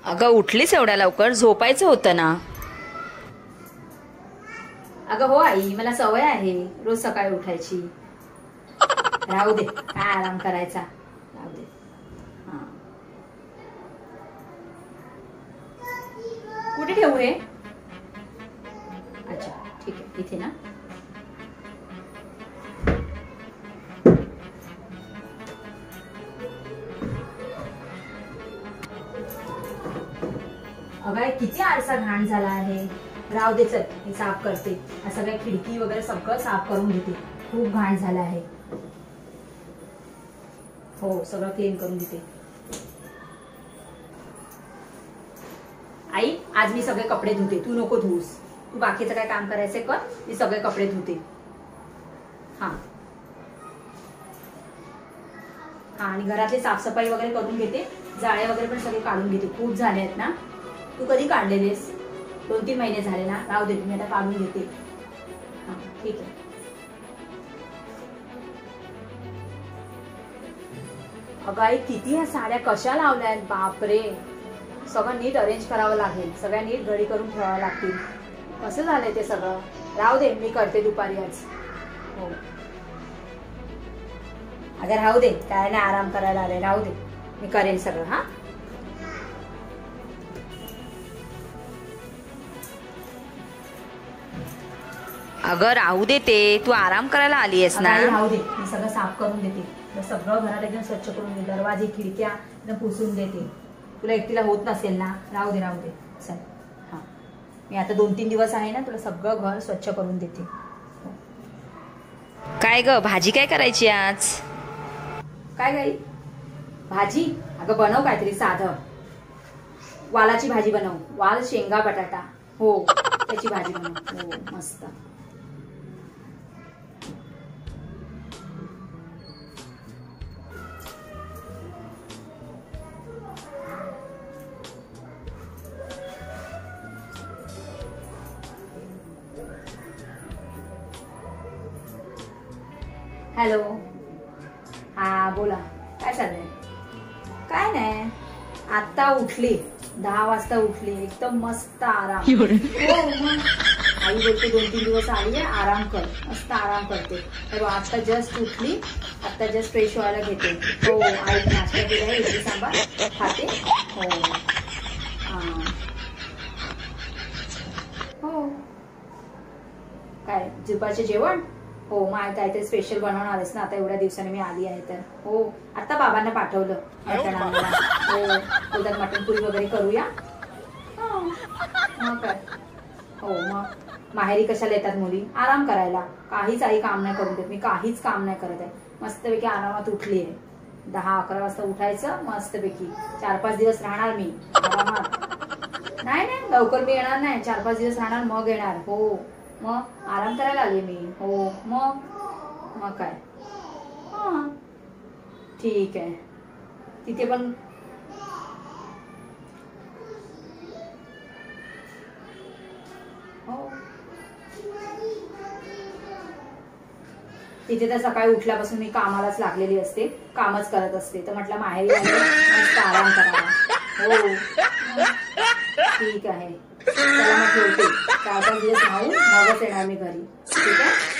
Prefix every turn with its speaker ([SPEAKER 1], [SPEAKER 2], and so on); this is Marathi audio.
[SPEAKER 1] अगं उठलीस एवढ्या लवकर? झोपायचं होतं ना.
[SPEAKER 2] अगं हो आई, मला सवय आहे रोज सकाळी उठायची. राहू दे, काय आराम करायचा, राहू दे. हा, कुठे ठेवू हे? अच्छा ठीक आहे, इथे ना. अगं किती आरसा घाण झाला आहे. राहू दे, चल मी साफ करते. सगळ्या खिडकी वगैरे सगळं साफ करून घेते. खूप घाण झालं आहे. हो, सगळं क्लीन करून घेते. आई, आज मी सगळे कपडे धुते, तू नको धुस. तू बाकीचं काय काम करायचंय कर, मी सगळे कपडे धुते. हा हा, आणि घरातली साफसफाई वगैरे करून घेते. जाळे वगैरे पण सगळे काढून घेते, खूप झाले आहेत ना. तू कधी काढलेलेस? 2-3 महिने झाले ना. राहू दे, मी आता काढून घेते. हा ठीक आहे. अगं आई, किती ह्या साड्या कशा लावल्या आहेत, बापरे. सगळं नीट अरेंज करावं लागेल, सगळ्या नीट घडी करून ठेवावं लागतील. कसं झालंय ते सगळं? राहू दे, मी करते दुपारी आज. हो अगं राहू दे, काय नाही, आराम करायला आले. राहू दे, मी करेन सगळं. हा
[SPEAKER 1] अगं राहू दे, ते तू आराम करायला आली आहेस ना.
[SPEAKER 2] राहू दे, मी सगळं साफ करून देते. सगळं घरात एकदम स्वच्छ करून देते. दरवाजे खिडक्या एकदम पुसून देते. तुला एकटीला होत नसेल ना. राहू दे, राहू दे, चल. हा, मी आता 2-3 दिवस आहे ना, तुला सगळं घर स्वच्छ करून देते.
[SPEAKER 1] काय ग, भाजी काय करायची आज?
[SPEAKER 2] काय गाई? भाजी? अगं बनव काहीतरी साधं. वालाची भाजी बनव. वाल, शेंगा, बटाटा. हो, त्याची भाजी बनव. हो मस्त. हॅलो. हा बोला, काय चाललंय? काय नाही, आता उठली. 10 वाजता उठली. एकदम मस्त आराम. हो मग आई बोलते 2-3 दिवस आली आहे, आराम कर. मस्त आराम करते. तर आता जस्ट उठली. आता जस्ट फ्रेश व्हायला घेते. हो, आई नाश्ता केला, इडली सांबार खाते. हो हो. काय दुपारचे जेवण? हो, मग काहीतरी स्पेशल बनवणार आहेस ना. आता एवढ्या दिवसांनी मी आली आहे तर. हो, आता बाबांना पाठवलं मटण आणायला. हो, उद्या मटण पुरी वगैरे करूया. मग काय. हो, मग माहेरी कशाला येतात मुली? आराम करायला. काहीच आई काम नाही करून देत. मी काहीच काम नाही करत आहे. मस्तपैकी आरामात उठली आहे. 10-11 वाजता उठायचं मस्तपैकी. 4-5 दिवस राहणार मी आरामात. नाही नाही, लवकर मी येणार नाही. 4-5 दिवस राहणार, मग येणार. हो, मग आराम करायला आले मी. हो मग काय. हा ठीक आहे. तिथे पण हो, तिथे तर सकाळी उठल्यापासून मी कामालाच लागलेली असते. कामच करत असते. तर म्हटलं माहेरी आले, मस्त आराम करावा. हो ठीक आहे. चला मग ठेवते. 4-5 दिवस राहून मगच येणार मी घरी. ठीक आहे.